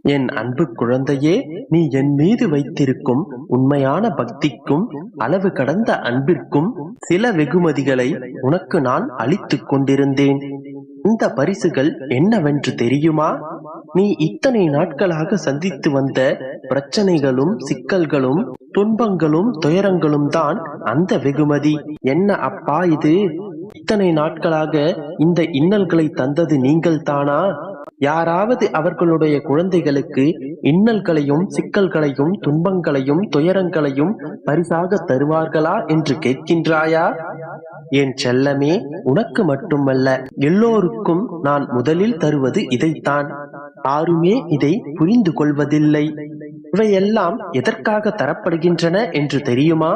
என் அன்பு குழந்தையே, நீ என் மீது வைத்திருக்கும் உண்மையான பக்திக்கும் அளவு கடந்த அன்பிற்கும் சில வெகுமதிகளை உனக்கு நான் அளித்துக் கொண்டிருந்தேன். இந்த பரிசுகள் என்னவென்று தெரியுமா? நீ இத்தனை நாட்களாக சந்தித்து வந்த பிரச்சனைகளும் சிக்கல்களும் துன்பங்களும் துயரங்களும் தான் அந்த வெகுமதி. என்ன அப்பா இது? இத்தனை நாட்களாக இந்த இன்னல்களை தந்தது நீங்கள் தானா? யாராவது அவர்களுடைய குழந்தைகளுக்கு இன்னல்களையும் சிக்கல்களையும் துன்பங்களையும் துயரங்களையும் பரிசாக தருவார்களா என்று கேட்கின்றாயா? என் செல்லமே, உனக்கு மட்டுமல்ல, எல்லோருக்கும் நான் முதலில் தருவது இதைத்தான். யாருமே இதை புரிந்து கொள்வதில்லை. இவையெல்லாம் எதற்காக தரப்படுகின்றன என்று தெரியுமா?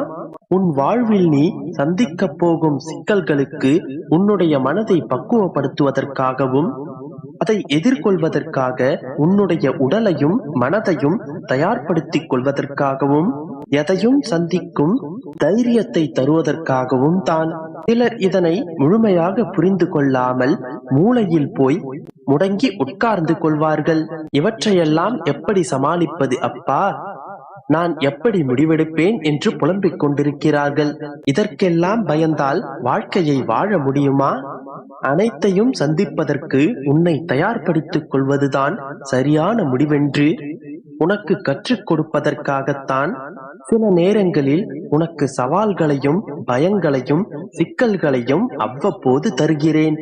உன் வாழ்வில் நீ சந்திக்கப் போகும் சிக்கல்களுக்கு உன்னுடைய மனதை பக்குவப்படுத்துவதற்காகவும் அதை எதிர்கொள்வதற்காக உன்னுடைய உடலையும் மனதையும் தயார்படுத்திக் கொள்வதற்காகவும் எதையும் சந்திக்கும் தைரியத்தை தருவதற்காகவும் தான். சிலர் இதனை முழுமையாக புரிந்து கொள்ளாமல் மூளையில் போய் முடங்கி உட்கார்ந்து கொள்வார்கள். இவற்றையெல்லாம் எப்படி சமாளிப்பது அப்பா? நான் எப்படி முடிவெடுப்பேன் என்று புலம்பிக் கொண்டிருக்கிறார்கள். இதற்கெல்லாம் பயந்தால் வாழ்க்கையை வாழ முடியுமா? அனைத்தையும் சந்திப்பதற்கு உன்னை தயார்படுத்திக் கொள்வதுதான் சரியான முடிவென்று உனக்கு கற்றுக் கொடுப்பதற்காகத்தான் சில நேரங்களில் உனக்கு சவால்களையும் பயங்களையும் சிக்கல்களையும் அவ்வப்போது தருகிறேன்.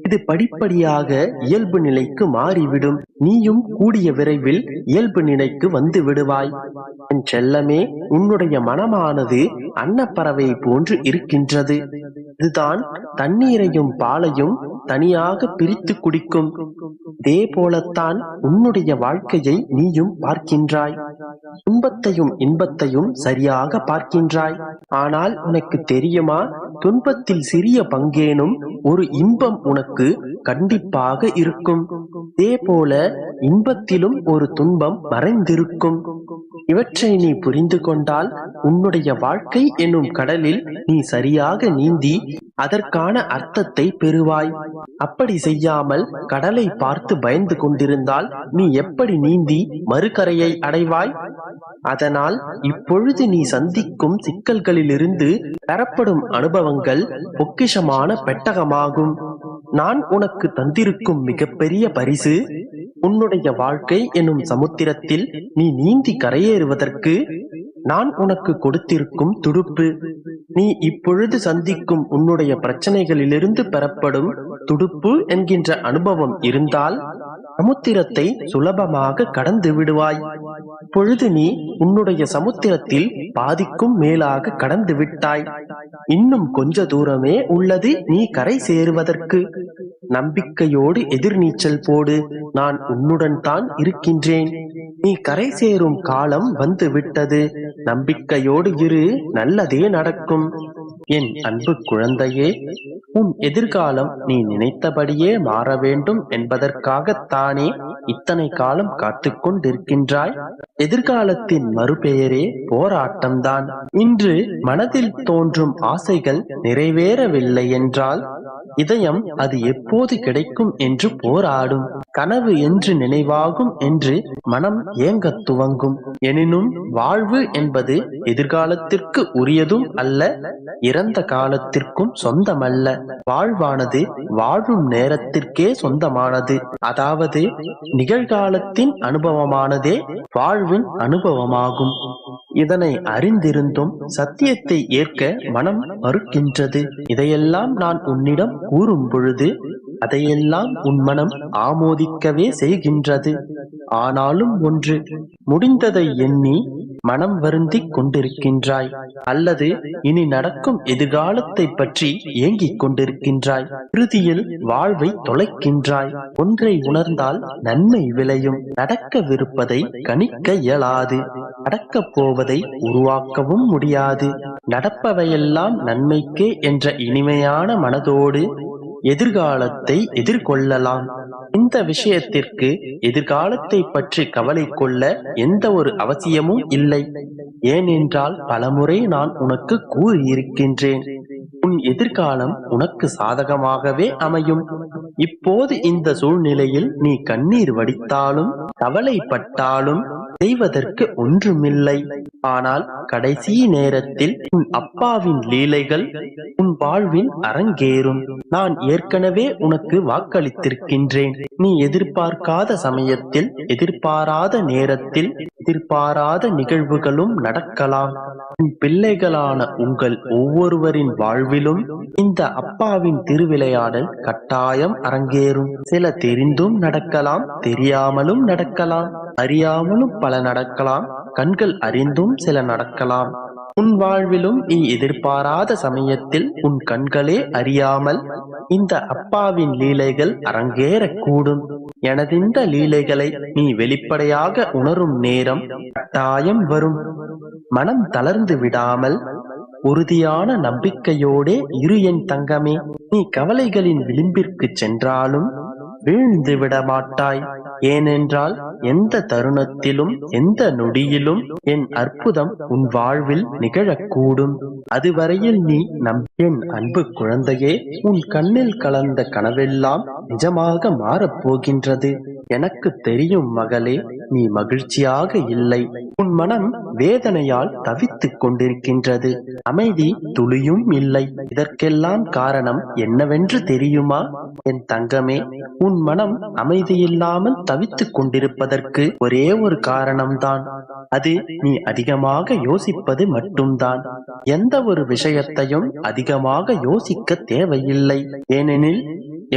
இது படிப்படியாக இயல்பு நிலைக்கு மாறிவிடும். நீயும் கூடிய விரைவில் இயல்பு நிலைக்கு வந்து விடுவாய். என் செல்லமே, உன்னுடைய மனமானது அன்னப்பறவை போன்று இருக்கின்றது. இதுதான் தண்ணீரையும் பாலையும் தனியாக பிரித்து குடிக்கும். இதே போலத்தான் உன்னுடைய வாழ்க்கையை நீயும் பார்க்கின்றாய். துன்பத்தையும் இன்பத்தையும் சரியாக பார்க்கின்றாய். ஆனால் உனக்கு தெரியுமா, துன்பத்தில் சிறிய பங்கேனும் ஒரு இன்பம் உனக்கு கண்டிப்பாக இருக்கும். இதே போல இன்பத்திலும் ஒரு துன்பம் மறைந்திருக்கும். இவற்றை நீ புரிந்து கொண்டால் உன்னுடைய வாழ்க்கை என்னும் கடலில் நீ சரியாக நீந்தி அதற்கான அர்த்தத்தை பெறுவாய். அப்படி செய்யாமல் கடலை பார்த்து பயந்து கொண்டிருந்தால் நீ எப்படி நீந்தி மறுகரையை அடைவாய்? அதனால் இப்பொழுது நீ சந்திக்கும் சிக்கல்களிலிருந்து பெறப்படும் அனுபவங்கள் பொக்கிஷமான பெட்டகமாகும். நான் உனக்கு தந்திருக்கும் மிகப்பெரிய பரிசு உன்னுடைய வாழ்க்கை எனும் சமுத்திரத்தில் நீ நீந்தி கரையேறுவதற்கு நான் உனக்கு கொடுத்திருக்கும் துடுப்பு. நீ இப்பொழுது சந்திக்கும் உன்னுடைய பிரச்சனைகளிலிருந்து பெறப்படும் துடுப்பு என்கின்ற அனுபவம் இருந்தால் சமுத்திரத்தை சுலபமாக கடந்து விடுவாய். இப்பொழுது நீ உன்னுடைய சமுத்திரத்தில் பாதிக்கும் மேலாக கடந்து விட்டாய். இன்னும் கொஞ்ச தூரமே உள்ளது நீ கரை சேருவதற்கு. நம்பிக்கையோடு எதிர்நீச்சல் போடு. நான் உன்னுடன் தான் இருக்கின்றேன். நீ கரை சேரும் காலம் வந்து விட்டது. நம்பிக்கையோடு இரு, நல்லதே நடக்கும். என் அன்பு குழந்தையே, உன் எதிர்காலம் நீ நினைத்தபடியே மாற வேண்டும் என்பதற்காகத்தானே இத்தனை காலம் காத்துக் கொண்டிருக்கின்றாய். எதிர்காலத்தின் மறுபெயரே போராட்டம்தான். இன்று மனதில் தோன்றும் ஆசைகள் நிறைவேறவில்லை என்றால் இதயம் அது எப்போது கிடைக்கும் என்று போராடும். கனவு என்று நினைவாகும் என்று மனம் ஏங்கத் துவங்கும். எனினும் வாழ்வு என்பது எதிர்காலத்திற்கு உரியதும் அல்ல, இறந்த காலத்திற்கும் சொந்தமல்ல. வாழ்வானது வாழும் நேரத்திற்கே சொந்தமானது. அதாவது நிகழ்காலத்தின் அனுபவமானதே வாழ்வின் அனுபவமாகும். இதனை அறிந்திருந்தும் சத்தியத்தை ஏற்க மனம் மறுக்கின்றது. இதையெல்லாம் நான் உன்னிடம் கூறும் பொழுது அதையெல்லாம் உன் மனம் ஆமோதிக்கவே செய்கின்றது. ஆனாலும் ஒன்று, முடிந்ததை எண்ணி மனம் வருந்திக் கொண்டிருக்கின்றாய், அல்லது இனி நடக்கும் எதிர்காலத்தை பற்றி ஏங்கிக் கொண்டிருக்கின்றாய். இறுதியில் வாழ்வை தொலைக்கின்றாய். ஒன்றை உணர்ந்தால் நன்மை விளையும். நடக்கவிருப்பதை கணிக்க இயலாது, நடக்கப் போவதை உருவாக்கவும் முடியாது. நடப்பவையெல்லாம் நன்மைக்கே என்ற இனிமையான மனதோடு எதிர்காலத்தை எதிர்கொள்ளலாம். இந்த விஷயத்திற்கு எதிர்காலத்தை பற்றி கவலை கொள்ள எந்த ஒரு அவசியமும் இல்லை. ஏனென்றால் பலமுறை நான் உனக்கு கூறியிருக்கின்றேன், உன் எதிர்காலம் உனக்கு சாதகமாகவே அமையும். இப்போது இந்த சூழ்நிலையில் நீ கண்ணீர் வடித்தாலும் கவலைப்பட்டாலும் செய்வதற்கு ஒன்றுமில்லை. ஆனால் கடைசி நேரத்தில் உன் அப்பாவின் லீலைகள் உன் வாழ்வில் அரங்கேறும். நான் ஏற்கனவே உனக்கு வாக்களித்திருக்கின்றேன். நீ எதிர்பார்க்காத சமயத்தில், எதிர்பாராத நேரத்தில், எதிர்பாராத நிகழ்வுகளும் நடக்கலாம். உன் பிள்ளைகளான உங்கள் ஒவ்வொருவரின் வாழ்விலும் இந்த அப்பாவின் திருவிளையாடல் கட்டாயம் அரங்கேறும். சில தெரிந்தும் நடக்கலாம், தெரியாமலும் நடக்கலாம், அறியாமலும் பல நடக்கலாம், கண்கள் அறிந்தும் சில நடக்கலாம். உன் வாழ்விலும் நீ எதிர்பாராத சமயத்தில் உன் கண்களே அறியாமல் இந்த அப்பாவின் லீலைகள் அரங்கேறக்கூடும். எனதிந்த லீலைகளை நீ வெளிப்படையாக உணரும் நேரம் கட்டாயம் வரும். மனம் தளர்ந்து விடாமல் உறுதியான நம்பிக்கையோடே இரு என் தங்கமே. நீ கவலைகளின் விளிம்பிற்கு சென்றாலும் வீழ்ந்து விட மாட்டாய். ஏனென்றால் எந்த தருணத்திலும் எந்த நொடியிலும் என் அற்புதம் உன் வாழ்வில் நிகழக்கூடும். அதுவரையில் நீ என் அன்பு குழந்தையே, உன் கண்ணில் கலந்த கனவெல்லாம் நிஜமாக மாறப்போகின்றது. எனக்கு தெரியும் மகளே, நீ மகிழ்ச்சியாக இல்லை. உன் மனம் வேதனையால் தவித்துக் கொண்டிருக்கின்றது. அமைதி துளியும் இல்லை. இதற்கெல்லாம் காரணம் என்னவென்று தெரியுமா என் தங்கமே? உன் மனம் அமைதியில்லாமல் தவித்துக் கொண்டிருப்பதற்கு ஒரே ஒரு காரணம்தான். அது நீ அதிகமாக யோசிப்பது மட்டும்தான். எந்த ஒரு விஷயத்தையும் அதிகமாக யோசிக்க தேவையில்லை. ஏனெனில்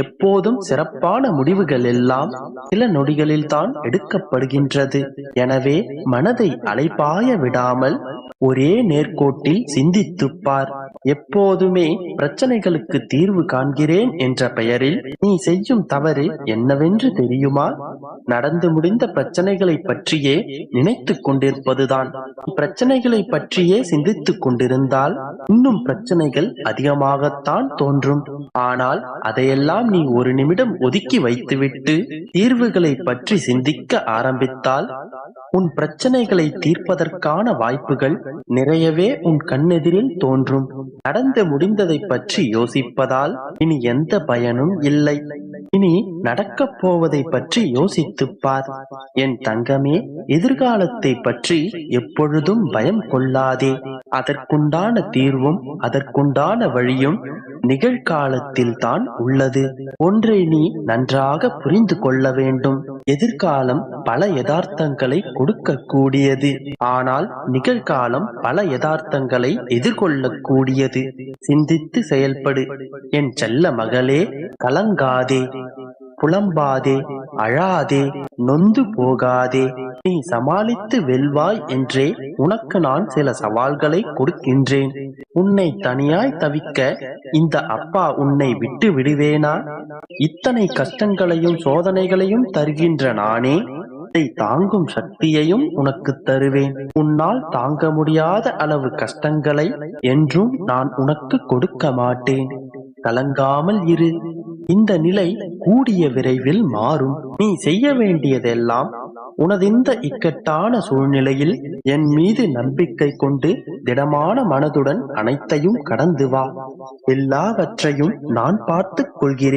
எப்போதும் சிறப்பான முடிவுகள் எல்லாம் சில நொடிகளில் தான் எடுக்கப்படுகின்றது. எனவே மனதை அலைபாய விடாமல் ஒரே நேர்கோட்டில் சிந்தித்துப்பார். எப்போதுமே பிரச்சனைகளுக்கு தீர்வு காண்கிறேன் என்ற பெயரில் நீ செய்யும் தவறு என்னவென்று தெரியுமா? நடந்து முடிந்த பிரச்சனைகளை பற்றியே நினைத்துக் கொண்டிருப்பதுதான். பிரச்சனைகளை பற்றியே சிந்தித்துக் கொண்டிருந்தால் இன்னும் பிரச்சனைகள் அதிகமாகத்தான் தோன்றும். ஆனால் அதையெல்லாம் நீ ஒரு நிமிடம் ஒதுக்கி வைத்துவிட்டு தீர்வுகளை பற்றி சிந்திக்க ஆரம்பித்தால் உன் பிரச்சனைகளை தீர்ப்பதற்கான வாய்ப்புகள் நிறையவே உன் கண்ணெதிரில் தோன்றும். நடந்து முடிந்ததை பற்றி யோசிப்பதால் இனி எந்த பயனும் இல்லை. இனி நடக்கப் போவதை பற்றி யோசித்துப்பார். என் தங்கமே, எதிர்காலத்தை பற்றி எப்பொழுதும் பயம் கொள்ளாதே. அதற்குண்டான தீர்வும் அதற்குண்டான வழியும் நிகழ்காலத்தில் தான் உள்ளது. ஒன்றை நீ நன்றாக புரிந்து கொள்ள வேண்டும். எதிர்காலம் பல யதார்த்தங்களை கொடுக்கக்கூடியது. ஆனால் நிகழ்காலம் பல யதார்த்தங்களை எதிர்கொள்ளக்கூடியது. சிந்தித்து செயல்படு என் செல்ல மகளே. கலங்காதே, புலம்பாதே, அழாதே, நொந்து போகாதே. நீ சமாளித்து வெல்வாய் என்றே உனக்கு நான் சில சவால்களை கொடுக்கின்றேன். உன்னை தனியாய் தவிக்க இந்த அப்பா உன்னை விட்டு விடுவேனா? இத்தனை கஷ்டங்களையும் சோதனைகளையும் தருகின்ற நானே அதை தாங்கும் சக்தியையும் உனக்கு தருவேன். உன்னால் தாங்க முடியாத அளவு கஷ்டங்களை என்றும் நான் உனக்கு கொடுக்க மாட்டேன். கலங்காமல் இரு. இந்த நிலை கூடிய விரைவில் மாறும். நீ செய்ய வேண்டியதெல்லாம் உனதிந்த இக்கட்டான சூழ்நிலையில் என் மீது நம்பிக்கை கொண்டு திடமான மனதுடன் அனைத்தையும் கடந்து வா. எல்லாவற்றையும் நான் பார்த்துக் கொள்கிறேன்.